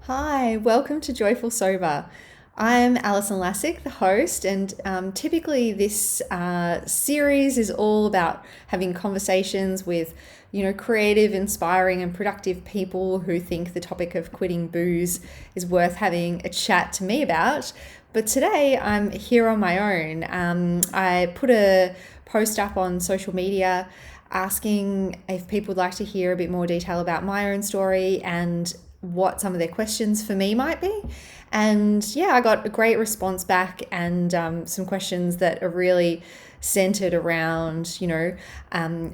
Hi, welcome to Joyful Sober. I'm Alison Lasek, the host, and typically this series is all about having conversations with, creative, inspiring, and productive people who think the topic of quitting booze is worth having a chat to me about. But today I'm here on my own. I put a post up on social media asking if people would like to hear a bit more detail about my own story and what some of their questions for me might be. And yeah, I got a great response back and some questions that are really centered around,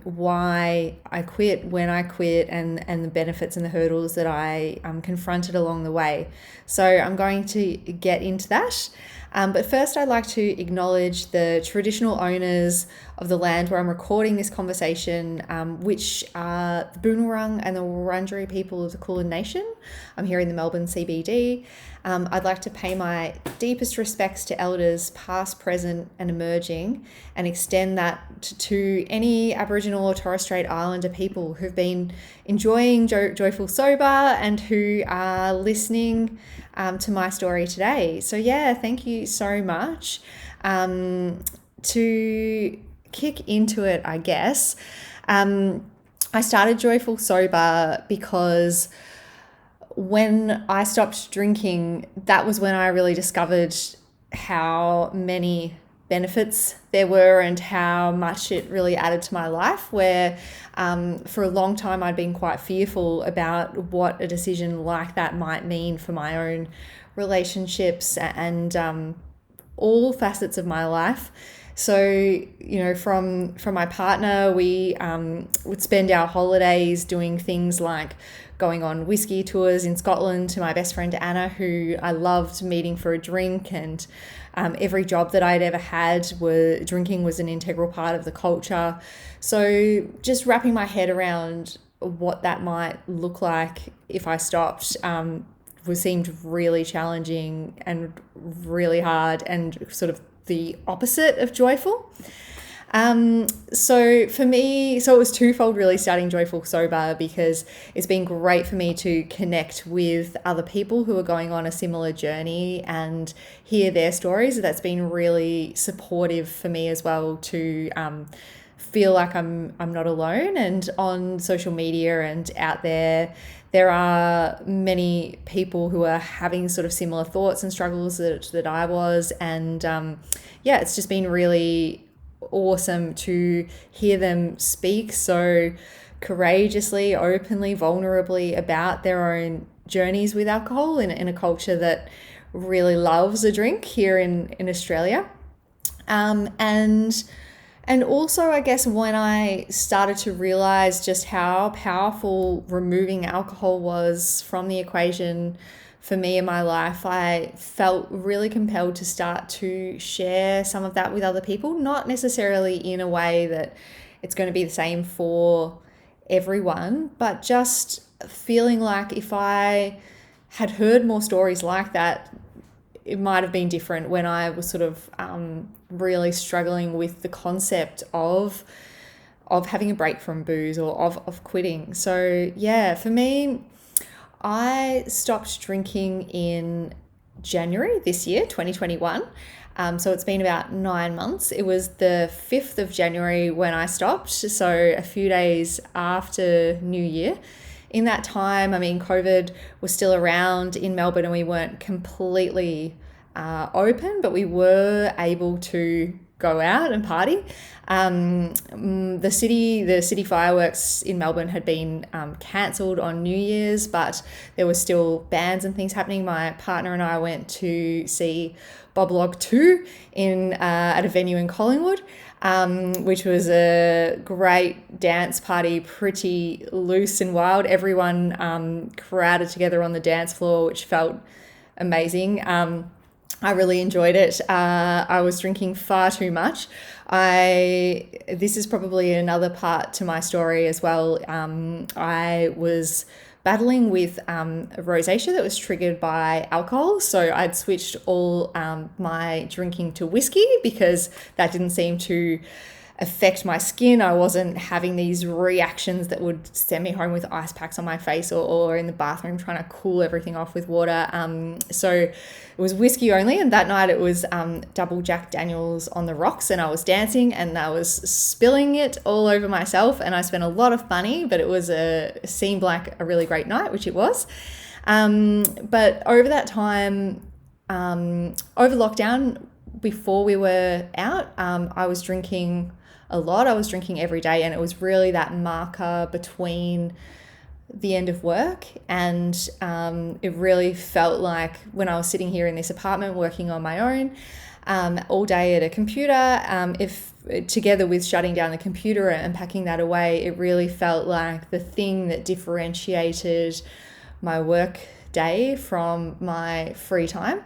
why I quit, when I quit, and the benefits and the hurdles that I confronted along the way. So I'm going to get into that. But first, I'd like to acknowledge the traditional owners of the land where I'm recording this conversation, which are the Boonwurrung and the Wurundjeri people of the Kulin Nation. I'm here in the Melbourne CBD. I'd like to pay my deepest respects to elders past, present and emerging, and extend that to any Aboriginal or Torres Strait Islander people who've been enjoying Joyful Sober and who are listening to my story today. So yeah, thank you so much. To kick into it, I guess, I started Joyful Sober because when I stopped drinking, that was when I really discovered how many benefits there were and how much it really added to my life, where for a long time I'd been quite fearful about what a decision like that might mean for my own relationships and all facets of my life. So, from my partner, we would spend our holidays doing things like going on whiskey tours in Scotland to my best friend Anna, who I loved meeting for a drink. And every job that I'd ever had, drinking was an integral part of the culture. So just wrapping my head around what that might look like if I stopped seemed really challenging and really hard and sort of the opposite of joyful. So for me, it was twofold really starting Joyful Sober, because it's been great for me to connect with other people who are going on a similar journey and hear their stories. That's been really supportive for me as well to feel like I'm not alone. And on social media and out there are many people who are having sort of similar thoughts and struggles that I was. And it's just been really awesome to hear them speak so courageously, openly, vulnerably about their own journeys with alcohol in a culture that really loves a drink here in Australia. And also, I guess, when I started to realize just how powerful removing alcohol was from the equation for me in my life, I felt really compelled to start to share some of that with other people, not necessarily in a way that it's going to be the same for everyone, but just feeling like if I had heard more stories like that, it might have been different when I was sort of really struggling with the concept of having a break from booze or of quitting. So yeah, for me, I stopped drinking in January this year, 2021. So it's been about 9 months. It was the 5th of January when I stopped, so a few days after New Year. In that time, COVID was still around in Melbourne and we weren't completely open, but we were able to go out and party. The city fireworks in Melbourne had been cancelled on New Year's, but there were still bands and things happening. My partner and I went to see Bob Log 2 at a venue in Collingwood, which was a great dance party, pretty loose and wild. Everyone crowded together on the dance floor, which felt amazing. I really enjoyed it. I was drinking far too much. This is probably another part to my story as well. I was battling with rosacea that was triggered by alcohol. So I'd switched all my drinking to whiskey because that didn't seem to affect my skin. I wasn't having these reactions that would send me home with ice packs on my face, or in the bathroom trying to cool everything off with water. So it was whiskey only, and that night it was double Jack Daniels on the rocks, and I was dancing and I was spilling it all over myself, and I spent a lot of money, but it was seemed like a really great night, which it was. But over that time, over lockdown, before we were out, I was drinking a lot. I was drinking every day, and it was really that marker between the end of work, and it really felt like when I was sitting here in this apartment working on my own all day at a computer, if together with shutting down the computer and packing that away, it really felt like the thing that differentiated my work day from my free time.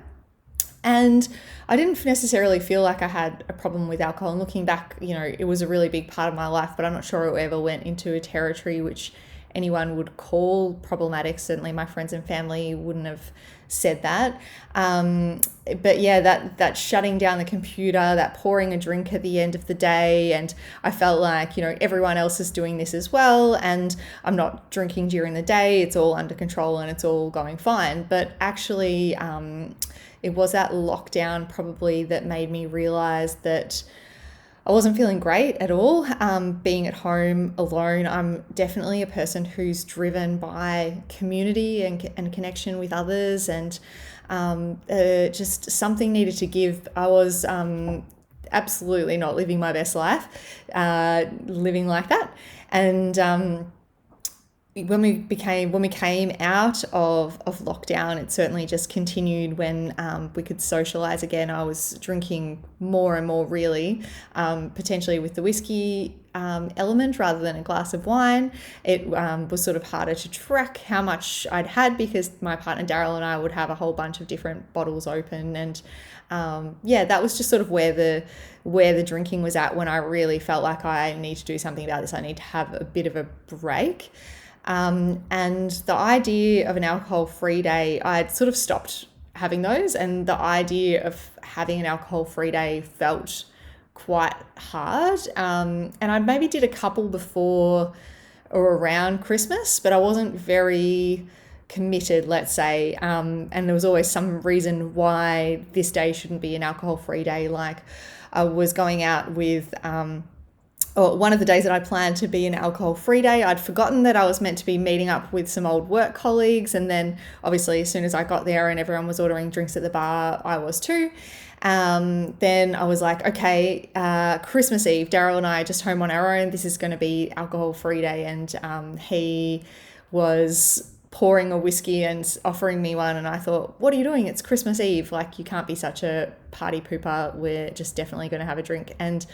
And I didn't necessarily feel like I had a problem with alcohol. And looking back, it was a really big part of my life, but I'm not sure it ever went into a territory which anyone would call problematic. Certainly my friends and family wouldn't have said that. But yeah, that shutting down the computer, that pouring a drink at the end of the day, and I felt like, everyone else is doing this as well, and I'm not drinking during the day, it's all under control and it's all going fine. But actually, it was that lockdown probably that made me realize that I wasn't feeling great at all. Being at home alone, I'm definitely a person who's driven by community and connection with others, and just something needed to give. I was absolutely not living my best life, living like that. And when we came out of lockdown, it certainly just continued when we could socialize again. I was drinking more and more, really, potentially with the whiskey element rather than a glass of wine. It was sort of harder to track how much I'd had because my partner Daryl and I would have a whole bunch of different bottles open, and that was just sort of where the drinking was at when I really felt like I need to do something about this. I need to have a bit of a break. And the idea of an alcohol-free day, I'd sort of stopped having those, and the idea of having an alcohol-free day felt quite hard. And I maybe did a couple before or around Christmas, but I wasn't very committed, let's say. And there was always some reason why this day shouldn't be an alcohol-free day. Like I was going out with one of the days that I planned to be an alcohol-free day, I'd forgotten that I was meant to be meeting up with some old work colleagues. And then obviously as soon as I got there and everyone was ordering drinks at the bar, I was too. Then I was like, okay, Christmas Eve, Daryl and I are just home on our own. This is going to be alcohol-free day. And he was pouring a whiskey and offering me one. And I thought, what are you doing? It's Christmas Eve. Like, you can't be such a party pooper. We're just definitely going to have a drink. And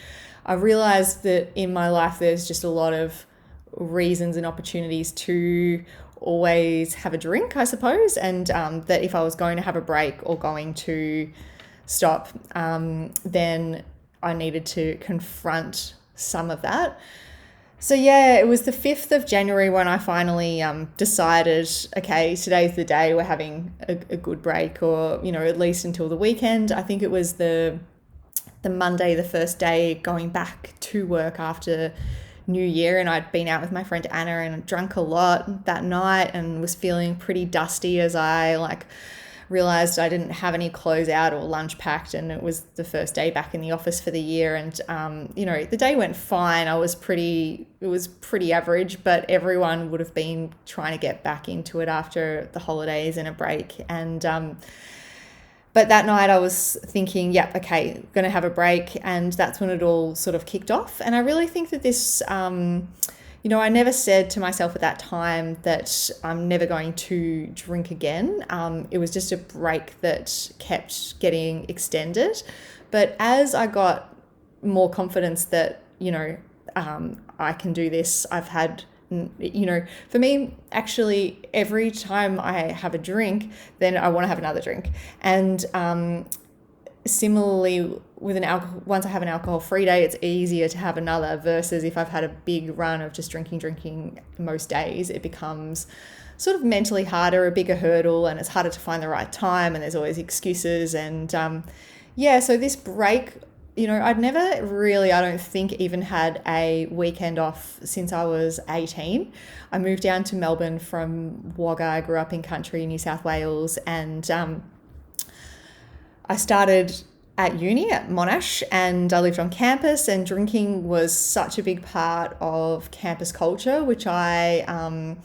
I realized that in my life, there's just a lot of reasons and opportunities to always have a drink, I suppose. And that if I was going to have a break or going to stop, then I needed to confront some of that. So yeah, it was the 5th of January when I finally decided, okay, today's the day, we're having a good break, or, at least until the weekend. I think it was the Monday, the first day going back to work after New Year, and I'd been out with my friend Anna and drunk a lot that night and was feeling pretty dusty as I realized I didn't have any clothes out or lunch packed, and it was the first day back in the office for the year. And the day went fine. It was pretty average, but everyone would have been trying to get back into it after the holidays and a break. And but that night I was thinking, yep, okay, going to have a break, and that's when it all sort of kicked off. And I really think that this I never said to myself at that time that I'm never going to drink again. It was just a break that kept getting extended. But as I got more confidence that, I can do this, I've had, for me, actually, every time I have a drink, then I want to have another drink. And similarly, once I have an alcohol-free day, it's easier to have another, versus if I've had a big run of just drinking most days, it becomes sort of mentally harder, a bigger hurdle, and it's harder to find the right time, and there's always excuses. And so this break, I'd never really, I don't think, even had a weekend off since I was 18. I moved down to Melbourne from Wagga. I grew up in country New South Wales, and I started at uni at Monash, and I lived on campus, and drinking was such a big part of campus culture, which I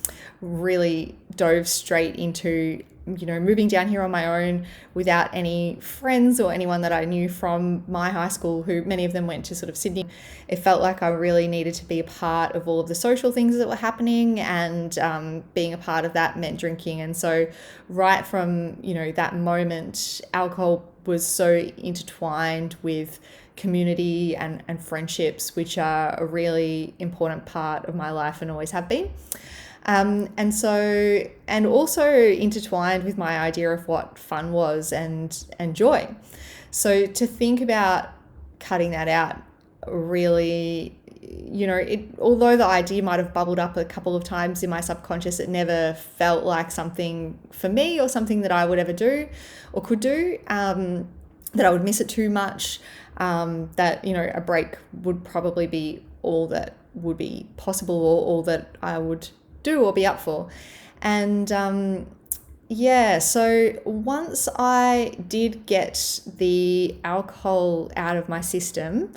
really dove straight into, moving down here on my own without any friends or anyone that I knew from my high school, who many of them went to sort of Sydney. It felt like I really needed to be a part of all of the social things that were happening, and being a part of that meant drinking. And so right from, that moment, alcohol was so intertwined with community and friendships, which are a really important part of my life and always have been. And also intertwined with my idea of what fun was and joy. So to think about cutting that out really, although the idea might have bubbled up a couple of times in my subconscious, it never felt like something for me or something that I would ever do or could do, that I would miss it too much, that, a break would probably be all that would be possible, or all that I would do or be up for. And so once I did get the alcohol out of my system,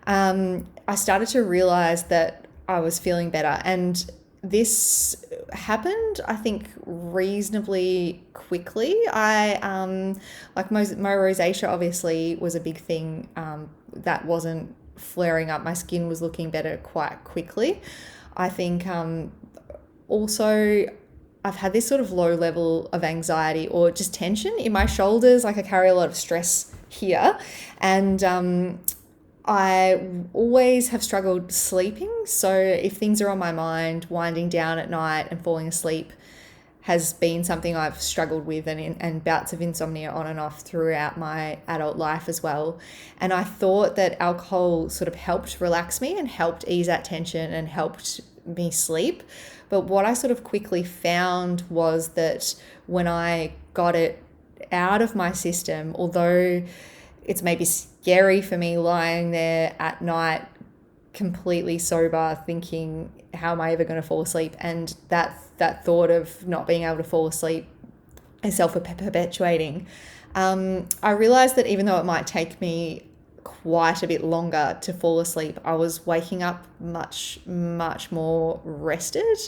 I started to realize that I was feeling better. And this happened, I think, reasonably quickly. I like my rosacea obviously was a big thing, that wasn't flaring up. My skin was looking better quite quickly. I think also I've had this sort of low level of anxiety or just tension in my shoulders. Like I carry a lot of stress here, and I always have struggled sleeping. So if things are on my mind, winding down at night and falling asleep has been something I've struggled with, and bouts of insomnia on and off throughout my adult life as well. And I thought that alcohol sort of helped relax me and helped ease that tension and helped me sleep. But what I sort of quickly found was that when I got it out of my system, although it's maybe scary for me lying there at night completely sober thinking, how am I ever going to fall asleep? And that thought of not being able to fall asleep is self-perpetuating. I realized that even though it might take me quite a bit longer to fall asleep, I was waking up much, much more rested.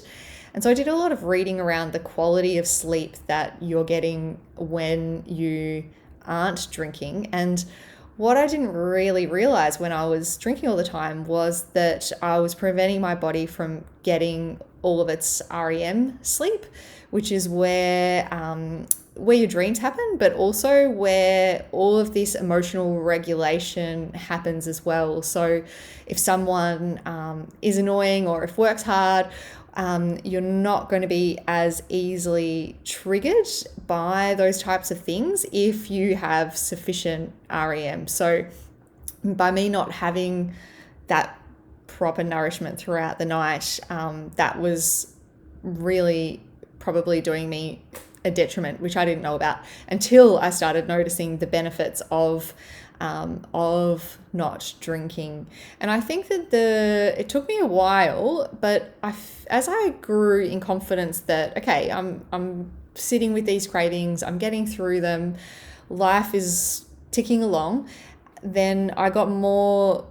And so I did a lot of reading around the quality of sleep that you're getting when you aren't drinking. And what I didn't really realize when I was drinking all the time was that I was preventing my body from getting all of its REM sleep, which is where your dreams happen, but also where all of this emotional regulation happens as well. So if someone is annoying, or if work's hard, you're not going to be as easily triggered by those types of things if you have sufficient REM. So by me not having that proper nourishment throughout the night, that was really probably doing me a detriment, which I didn't know about until I started noticing the benefits of not drinking. And I think that it took me a while, but as I grew in confidence that, okay, I'm sitting with these cravings, I'm getting through them, life is ticking along, then I got more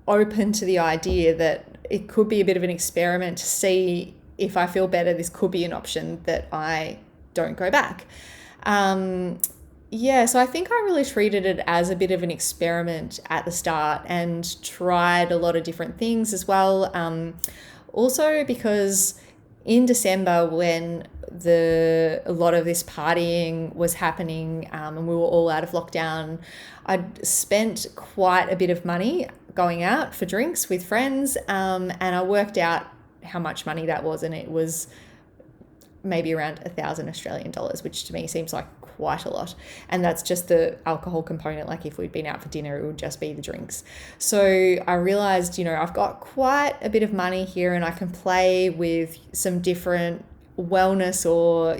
open to the idea that it could be a bit of an experiment to see if I feel better, this could be an option that I don't go back. So I think I really treated it as a bit of an experiment at the start and tried a lot of different things as well. Also because in December, when a lot of this partying was happening, and we were all out of lockdown, I'd spent quite a bit of money going out for drinks with friends, and I worked out how much money that was, and it was maybe around 1,000 Australian dollars, which to me seems like quite a lot. And that's just the alcohol component. Like if we'd been out for dinner, it would just be the drinks. So I realized, I've got quite a bit of money here, and I can play with some different wellness or,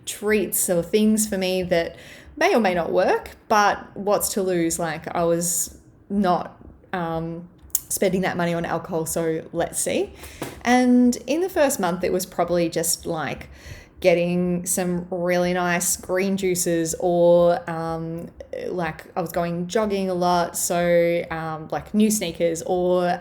treats or things for me that may or may not work, but what's to lose? Like I was not spending that money on alcohol. So let's see. And in the first month, it was probably just like getting some really nice green juices, or like I was going jogging a lot, so like new sneakers, or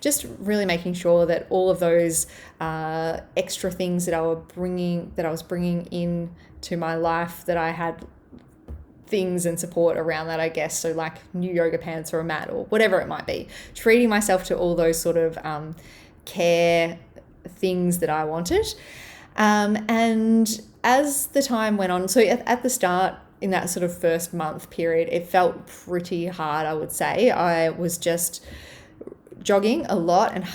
just really making sure that all of those extra things that I was bringing in to my life, that I had things and support around that, I guess. So like new yoga pants or a mat or whatever it might be, treating myself to all those sort of care things that I wanted. And as the time went on, so at the start, in that sort of first month period, it felt pretty hard, I would say. I was just jogging a lot and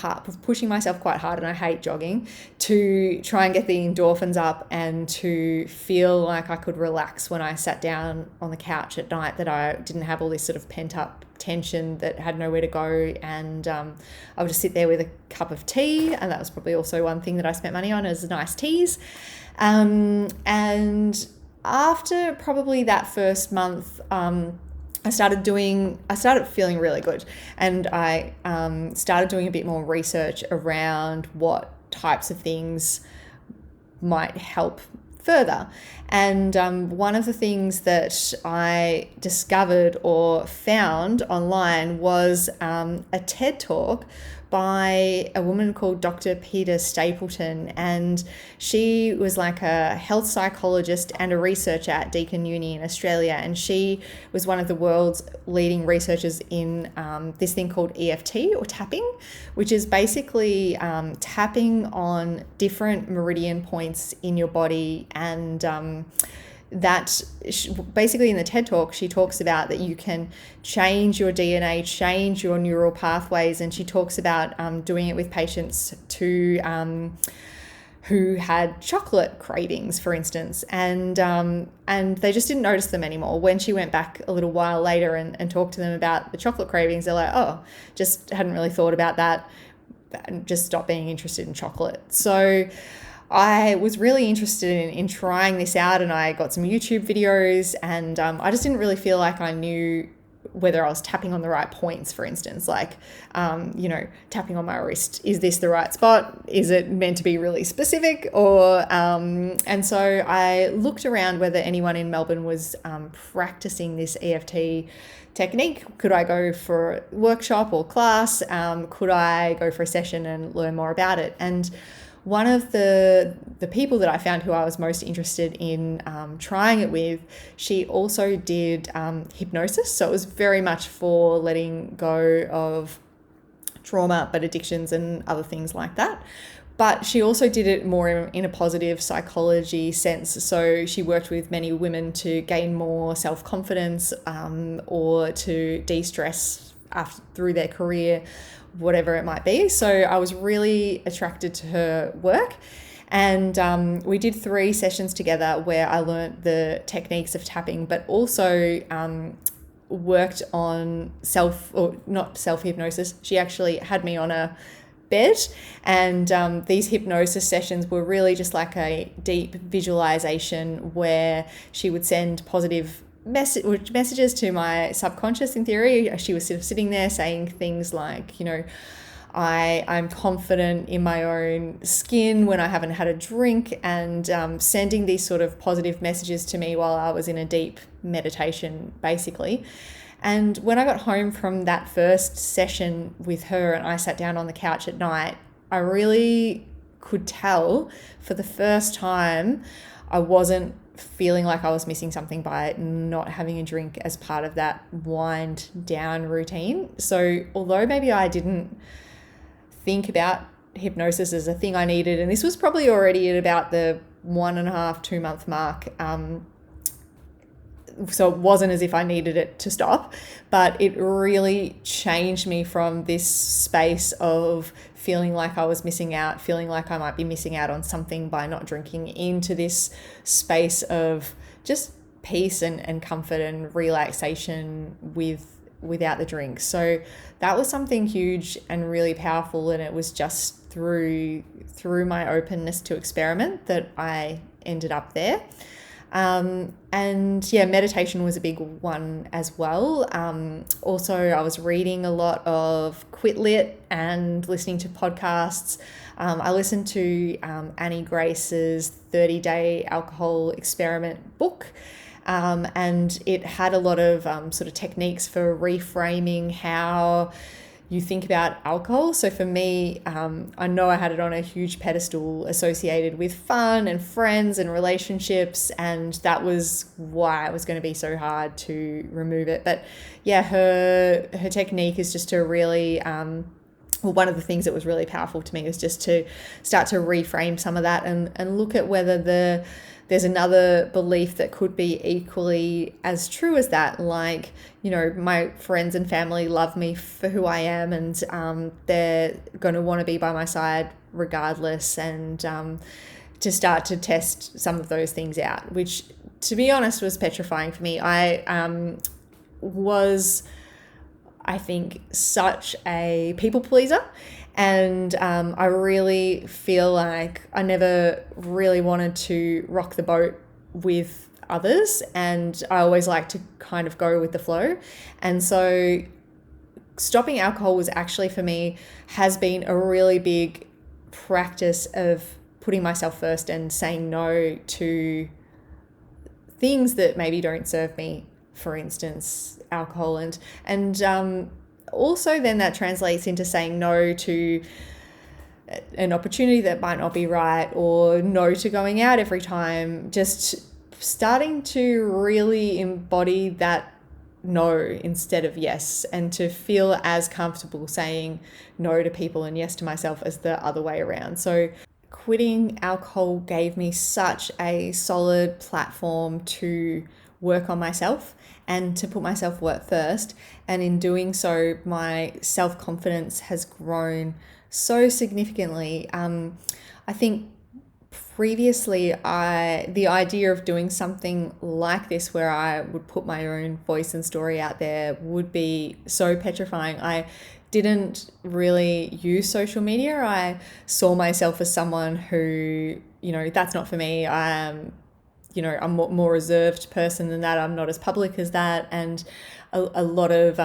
pushing myself quite hard, and I hate jogging, to try and get the endorphins up and to feel like I could relax when I sat down on the couch at night, that I didn't have all this sort of pent up tension that had nowhere to go. And I would just sit there with a cup of tea, and that was probably also one thing that I spent money on, is nice teas. And after probably that first month, I started feeling really good, and I started doing a bit more research around what types of things might help further. And one of the things that I discovered or found online was a TED Talk by a woman called Dr. Peter Stapleton, and she was like a health psychologist and a researcher at Deakin Uni in Australia, and she was one of the world's leading researchers in this thing called EFT, or tapping, which is basically tapping on different meridian points in your body. And that basically in the TED Talk, she talks about that you can change your DNA, change your neural pathways, and she talks about doing it with patients who had chocolate cravings, for instance, and they just didn't notice them anymore. When she went back a little while later and talked to them about the chocolate cravings, they're like, oh, just hadn't really thought about that, and just stopped being interested in chocolate. So I was really interested in trying this out, and I got some YouTube videos, and I just didn't really feel like I knew whether I was tapping on the right points, for instance, like, tapping on my wrist. Is this the right spot? Is it meant to be really specific? Or, and so I looked around whether anyone in Melbourne was practicing this EFT technique. Could I go for a workshop or class? Could I go for a session and learn more about it? And one of the people that I found who I was most interested in trying it with, she also did hypnosis. So it was very much for letting go of trauma, but addictions and other things like that. But she also did it more in a positive psychology sense. So she worked with many women to gain more self-confidence or to de-stress through their career, whatever it might be. So I was really attracted to her work. And we did 3 sessions together where I learned the techniques of tapping, but also worked on not self-hypnosis. She actually had me on a bed, and these hypnosis sessions were really just like a deep visualization where she would send positive messages to my subconscious, in theory. She was sort of sitting there saying things like, I'm confident in my own skin when I haven't had a drink, and sending these sort of positive messages to me while I was in a deep meditation, basically. And when I got home from that first session with her and I sat down on the couch at night, I really could tell for the first time I wasn't feeling like I was missing something by not having a drink as part of that wind down routine. So although maybe I didn't think about hypnosis as a thing I needed, and this was probably already at about the 1.5-2 month mark, so it wasn't as if I needed it to stop, but it really changed me from this space of feeling like I was missing out, feeling like I might be missing out on something by not drinking, into this space of just peace and comfort and relaxation without the drink. So that was something huge and really powerful, and it was just through my openness to experiment that I ended up there. And yeah, meditation was a big one as well. Also, I was reading a lot of Quit Lit and listening to podcasts. I listened to Annie Grace's 30-day alcohol experiment book. And it had a lot of sort of techniques for reframing how you think about alcohol. So for me, I know I had it on a huge pedestal associated with fun and friends and relationships, and that was why it was going to be so hard to remove it. But yeah, her technique is just to really well, one of the things that was really powerful to me is just to start to reframe some of that and look at whether there's another belief that could be equally as true as that. Like, you know, my friends and family love me for who I am, and they're going to want to be by my side regardless, and to start to test some of those things out, which, to be honest, was petrifying for me. I was, I think, such a people pleaser. And I really feel like I never really wanted to rock the boat with others. And I always like to kind of go with the flow. And so stopping alcohol was actually, for me, has been a really big practice of putting myself first and saying no to things that maybe don't serve me, for instance, alcohol. And also then that translates into saying no to an opportunity that might not be right, or no to going out every time. Just starting to really embody that no instead of yes, and to feel as comfortable saying no to people and yes to myself as the other way around. So quitting alcohol gave me such a solid platform to work on myself and to put my self-worth first. And in doing so, my self-confidence has grown so significantly. I think previously the idea of doing something like this, where I would put my own voice and story out there, would be so petrifying. I didn't really use social media. I saw myself as someone who, you know, that's not for me. You know, I'm a more reserved person than that. I'm not as public as that. And a lot of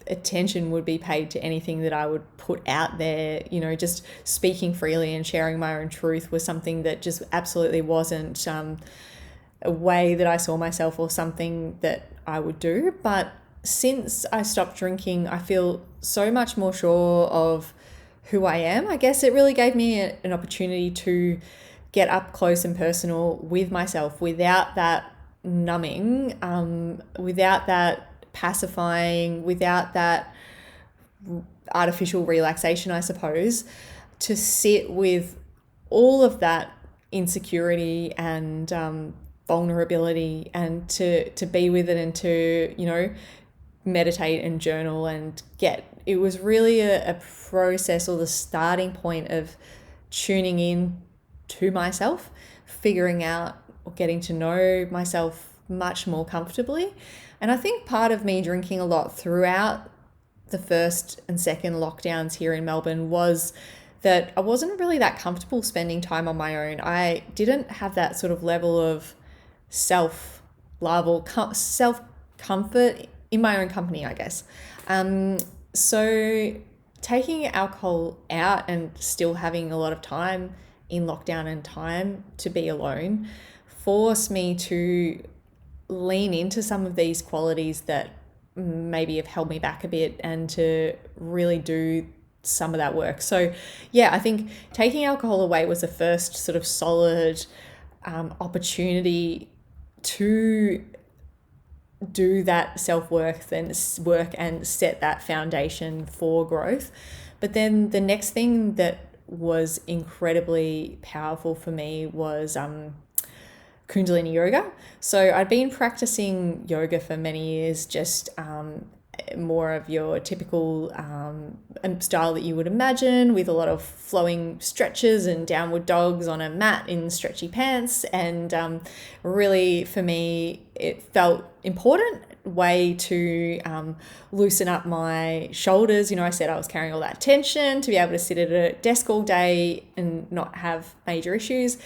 attention would be paid to anything that I would put out there. You know, just speaking freely and sharing my own truth was something that just absolutely wasn't a way that I saw myself or something that I would do. But since I stopped drinking, I feel so much more sure of who I am. I guess it really gave me an opportunity to get up close and personal with myself without that numbing, without that pacifying, without that artificial relaxation, I suppose, to sit with all of that insecurity and vulnerability, and to be with it, and to, you know, meditate and journal and it was really a process, or the starting point of tuning in to myself, figuring out or getting to know myself much more comfortably. And I think part of me drinking a lot throughout the first and second lockdowns here in Melbourne was that I wasn't really that comfortable spending time on my own. I didn't have that sort of level of self-love or self-comfort in my own company, I guess. So taking alcohol out and still having a lot of time in lockdown and time to be alone forced me to lean into some of these qualities that maybe have held me back a bit, and to really do some of that work. So yeah, I think taking alcohol away was the first sort of solid opportunity to do that self-worth and work and set that foundation for growth. But then the next thing that was incredibly powerful for me was Kundalini yoga. So I'd been practicing yoga for many years, just more of your typical style that you would imagine, with a lot of flowing stretches and downward dogs on a mat in stretchy pants. And really, for me, it felt important way to loosen up my shoulders. You know, I said I was carrying all that tension, to be able to sit at a desk all day and not have major issues.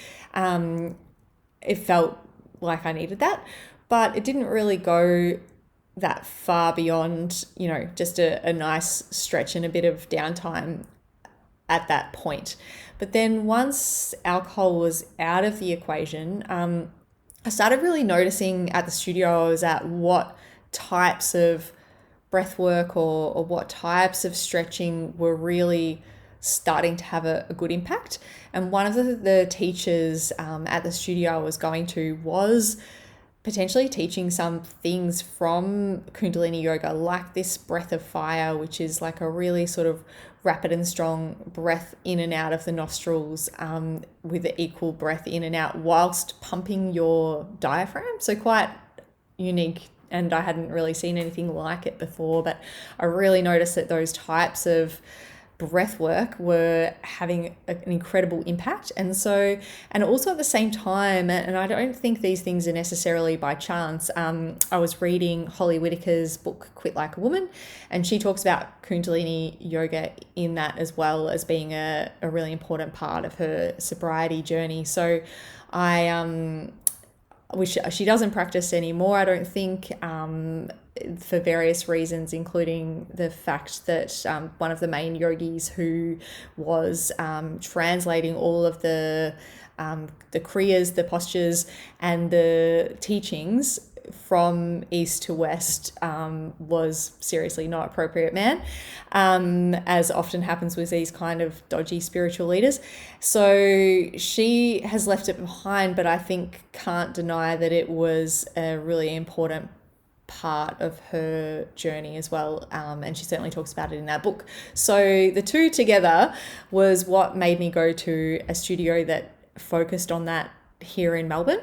It felt like I needed that. But it didn't really go that far beyond, just a nice stretch and a bit of downtime at that point. But then once alcohol was out of the equation, I started really noticing at the studio I was at what types of breath work or what types of stretching were really starting to have a good impact. And one of the teachers at the studio I was going to was potentially teaching some things from Kundalini yoga, like this breath of fire, which is like a really sort of rapid and strong breath in and out of the nostrils, with an equal breath in and out whilst pumping your diaphragm. So quite unique, and I hadn't really seen anything like it before, but I really noticed that those types of breath work were having an incredible impact. And also at the same time, and I don't think these things are necessarily by chance, I was reading Holly Whitaker's book Quit Like a Woman, and she talks about Kundalini yoga in that as well as being a really important part of her sobriety journey. So which she doesn't practice anymore, I don't think, for various reasons, including the fact that one of the main yogis who was translating all of the kriyas, the postures, and the teachings from east to west was seriously not appropriate man, as often happens with these kind of dodgy spiritual leaders. So she has left it behind, but I think can't deny that it was a really important part of her journey as well, and she certainly talks about it in that book. So the two together was what made me go to a studio that focused on that here in Melbourne.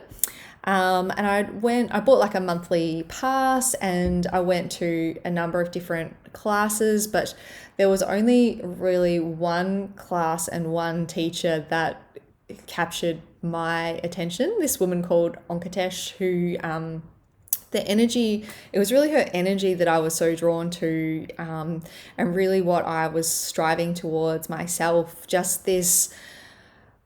And I bought like a monthly pass, and I went to a number of different classes, but there was only really one class and one teacher that captured my attention. This woman called Onkatesh, who it was really her energy that I was so drawn to, and really what I was striving towards myself, just this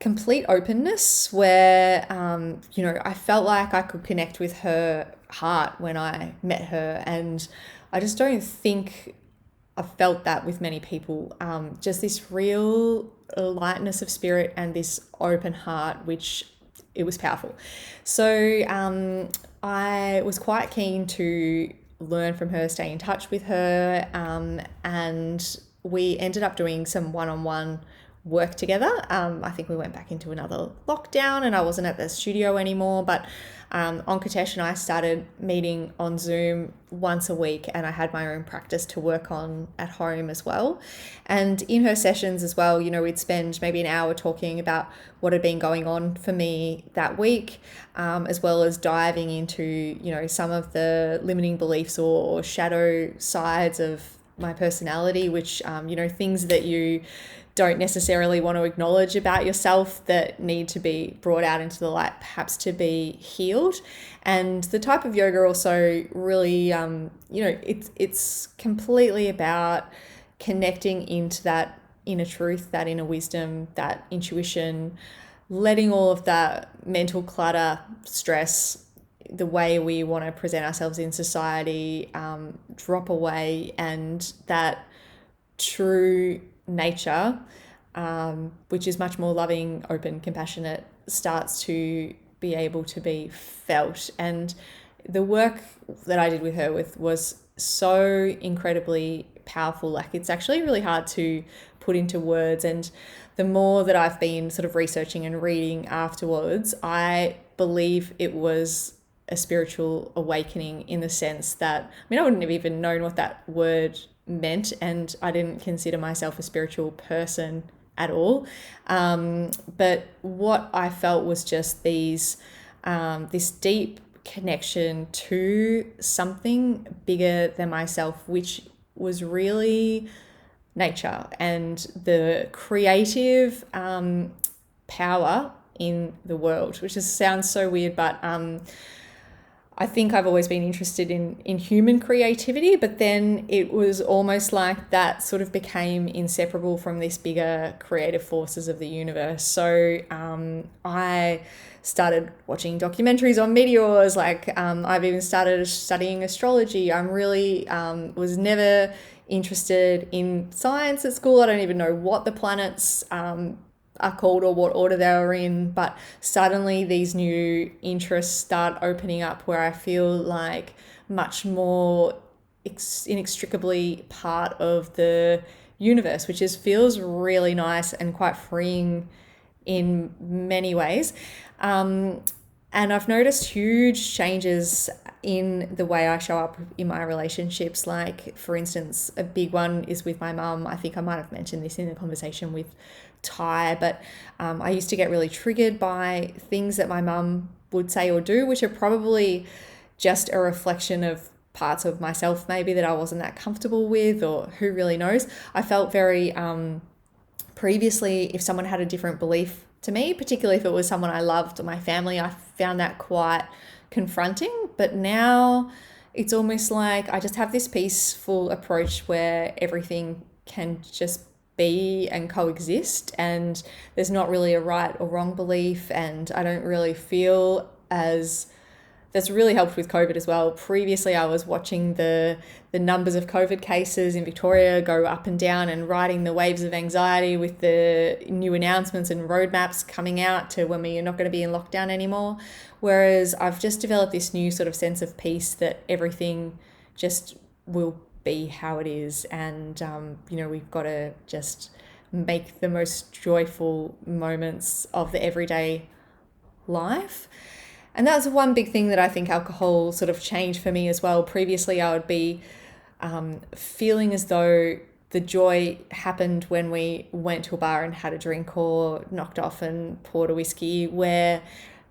complete openness where, I felt like I could connect with her heart when I met her. And I just don't think I've felt that with many people. Just this real lightness of spirit and this open heart, which it was powerful. So I was quite keen to learn from her, stay in touch with her, and we ended up doing some one-on-one work together. I think we went back into another lockdown and I wasn't at the studio anymore, but Onkatesh and I started meeting on Zoom once a week, and I had my own practice to work on at home as well. And in her sessions as well, we'd spend maybe an hour talking about what had been going on for me that week, as well as diving into, some of the limiting beliefs or shadow sides of my personality, which, things that you don't necessarily want to acknowledge about yourself that need to be brought out into the light, perhaps to be healed. And the type of yoga also really, it's completely about connecting into that inner truth, that inner wisdom, that intuition, letting all of that mental clutter, stress, the way we want to present ourselves in society, drop away, and that true nature, which is much more loving, open, compassionate, starts to be able to be felt. And the work that I did with her was so incredibly powerful. Like, it's actually really hard to put into words. And the more that I've been sort of researching and reading afterwards, I believe it was a spiritual awakening, in the sense that, I wouldn't have even known what that word meant, and I didn't consider myself a spiritual person at all. But what I felt was just this deep connection to something bigger than myself, which was really nature and the creative power in the world, which sounds so weird, but I think I've always been interested in human creativity, but then it was almost like that sort of became inseparable from this bigger creative forces of the universe. So I started watching documentaries on meteors. I've even started studying astrology. I'm really was never interested in science at school. I don't even know what the planets are called or what order they were in, but suddenly these new interests start opening up where I feel like much more inextricably part of the universe, which feels really nice and quite freeing in many ways. And I've noticed huge changes in the way I show up in my relationships. Like, for instance, a big one is with my mum. I think I might have mentioned this in the conversation with Ty, but I used to get really triggered by things that my mum would say or do, which are probably just a reflection of parts of myself maybe that I wasn't that comfortable with, or who really knows. I felt very previously, if someone had a different belief to me, particularly if it was someone I loved or my family, I found that quite confronting. But now it's almost like I just have this peaceful approach where everything can just be and coexist, and there's not really a right or wrong belief, and I don't really feel as that's really helped with COVID as well. Previously, I was watching the numbers of COVID cases in Victoria go up and down and riding the waves of anxiety with the new announcements and roadmaps coming out to when we are not going to be in lockdown anymore. Whereas I've just developed this new sort of sense of peace that everything just will be how it is. And, we've got to just make the most joyful moments of the everyday life. And that's one big thing that I think alcohol sort of changed for me as well. Previously, I would be feeling as though the joy happened when we went to a bar and had a drink or knocked off and poured a whiskey, where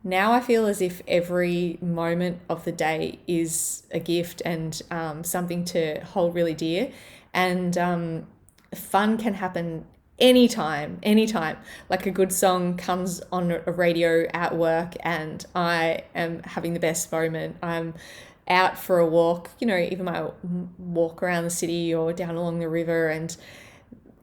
now I feel as if every moment of the day is a gift and something to hold really dear. And fun can happen anytime. Like, a good song comes on a radio at work and I am having the best moment. I'm out for a walk, even my walk around the city or down along the river, and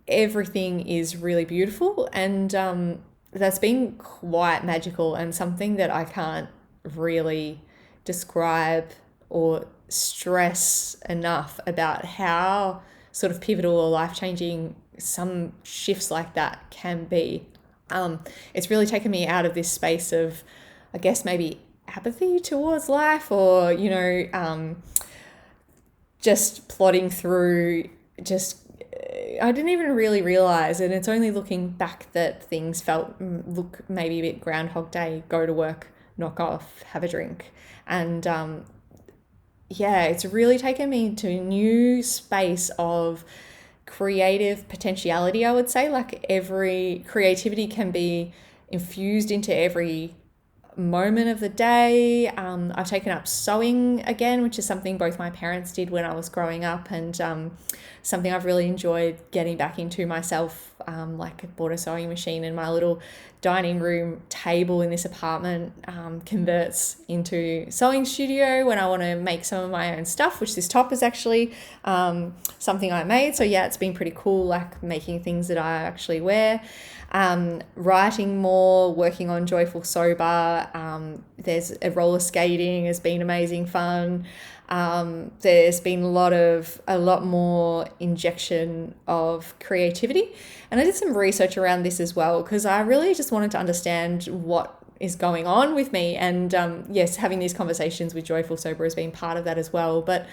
everything is really beautiful. And that's been quite magical, and something that I can't really describe or stress enough about how sort of pivotal or life-changing some shifts like that can be. It's really taken me out of this space of, I guess, maybe apathy towards life, or just plodding through. I didn't even really realize, and it's only looking back that things look maybe a bit Groundhog Day: go to work, knock off, have a drink. And it's really taken me to a new space of creative potentiality, I would say. Like, every creativity can be infused into every moment of the day. I've taken up sewing again, which is something both my parents did when I was growing up, and something I've really enjoyed getting back into myself. Like, I bought a sewing machine, and my little dining room table in this apartment converts into sewing studio when I want to make some of my own stuff, which this top is actually something I made. So yeah, it's been pretty cool, like making things that I actually wear. Writing more, working on Joyful Sober. There's a roller skating has been amazing fun. There's been a lot more injection of creativity. And I did some research around this as well, because I really just wanted to understand what is going on with me. And yes, having these conversations with Joyful Sober has been part of that as well. But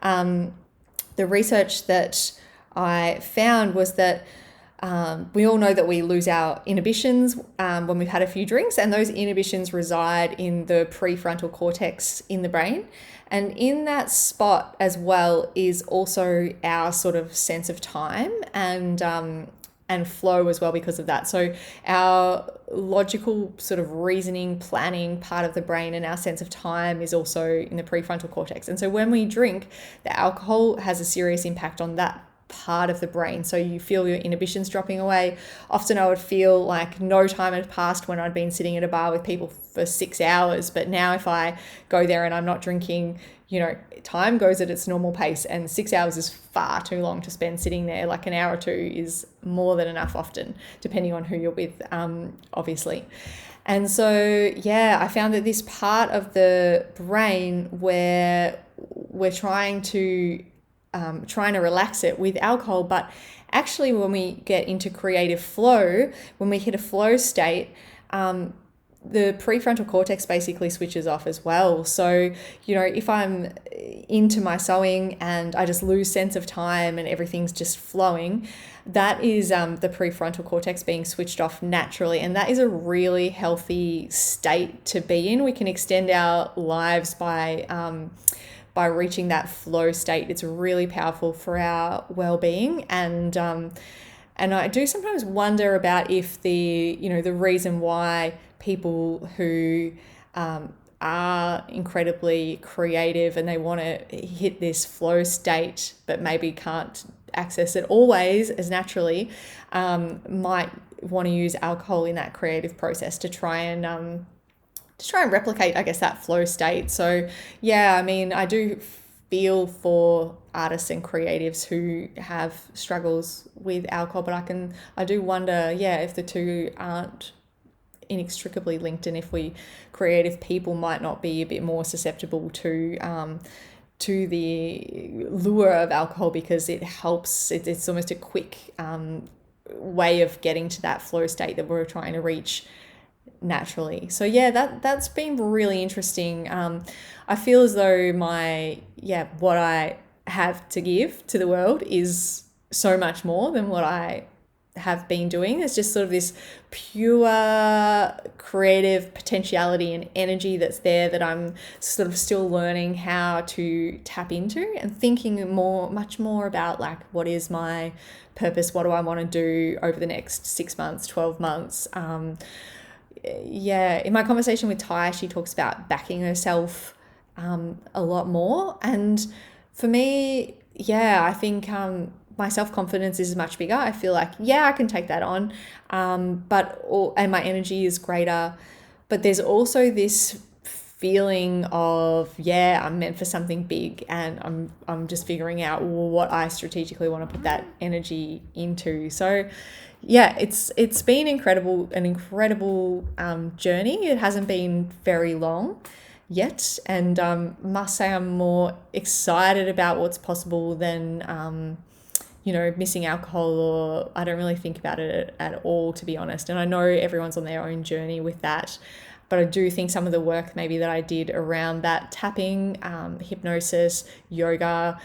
the research that I found was that we all know that we lose our inhibitions when we've had a few drinks, and those inhibitions reside in the prefrontal cortex in the brain. And in that spot as well is also our sort of sense of time and flow as well because of that. So our logical sort of reasoning, planning part of the brain and our sense of time is also in the prefrontal cortex. And so when we drink, the alcohol has a serious impact on that part of the brain. So you feel your inhibitions dropping away. Often I would feel like no time had passed when I'd been sitting at a bar with people for 6 hours. But now if I go there and I'm not drinking, time goes at its normal pace, and 6 hours is far too long to spend sitting there. Like an hour or two is more than enough often, depending on who you're with, obviously. And so, I found that this part of the brain where we're trying to relax it with alcohol, but actually when we get into creative flow, when we hit a flow state, the prefrontal cortex basically switches off as well. So, if I'm into my sewing and I just lose sense of time and everything's just flowing, that is the prefrontal cortex being switched off naturally. And that is a really healthy state to be in. We can extend our lives by reaching that flow state. It's really powerful for our well-being. And I do sometimes wonder about if the reason why people who are incredibly creative and they want to hit this flow state but maybe can't access it always as naturally, might want to use alcohol in that creative process to try and replicate, I guess, that flow state. So I do feel for artists and creatives who have struggles with alcohol, but I do wonder, if the two aren't inextricably linked, and if we creative people might not be a bit more susceptible to the lure of alcohol, because it helps. It's almost a quick way of getting to that flow state that we're trying to reach naturally. So that's been really interesting. I feel as though what I have to give to the world is so much more than what I have been doing. It's just sort of this pure creative potentiality and energy that's there that I'm sort of still learning how to tap into, and thinking much more about like, what is my purpose? What do I want to do over the next 6 months, 12 months? In my conversation with Ty, she talks about backing herself a lot more. And for me, I think my self-confidence is much bigger. I feel like, I can take that on, and my energy is greater. But there's also this feeling of, I'm meant for something big, and I'm just figuring out what I strategically want to put that energy into. So it's been an incredible journey. It hasn't been very long yet, and must say I'm more excited about what's possible than missing alcohol, or I don't really think about it at all, to be honest. And I know everyone's on their own journey with that, but I do think some of the work maybe that I did around that tapping, hypnosis, yoga,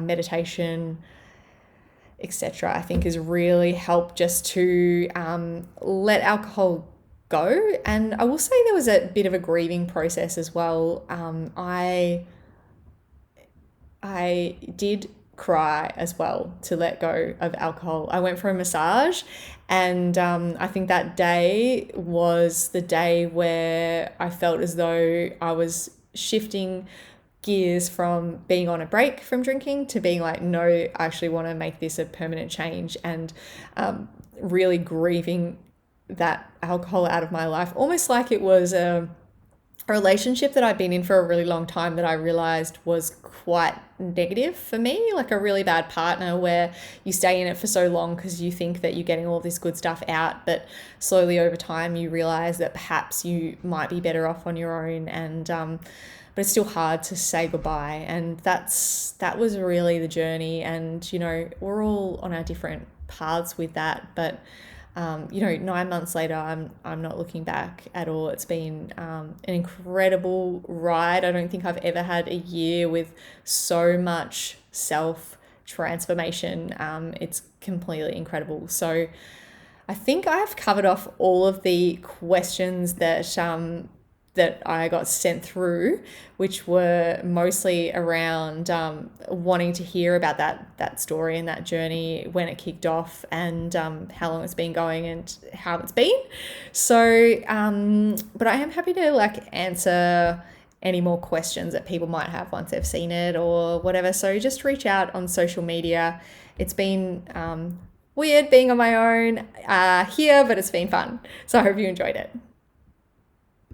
meditation, etc., I think has really helped just to let alcohol go. And I will say there was a bit of a grieving process as well. I did cry as well to let go of alcohol. I went for a massage, and I think that day was the day where I felt as though I was shifting gears from being on a break from drinking to being like, no, I actually want to make this a permanent change, and really grieving that alcohol out of my life, almost like it was a relationship that I'd been in for a really long time that I realized was quite negative for me, like a really bad partner where you stay in it for so long because you think that you're getting all this good stuff out, but slowly over time you realize that perhaps you might be better off on your own, and but it's still hard to say goodbye. And that was really the journey, and we're all on our different paths with that, but 9 months later, I'm not looking back at all. It's been an incredible ride. I don't think I've ever had a year with so much self-transformation. It's completely incredible. So I think I've covered off all of the questions that I got sent through, which were mostly around wanting to hear about that story and that journey, when it kicked off, and how long it's been going and how it's been. So, but I am happy to answer any more questions that people might have once they've seen it or whatever. So just reach out on social media it's been weird being on my own here, but it's been fun. So I hope you enjoyed it.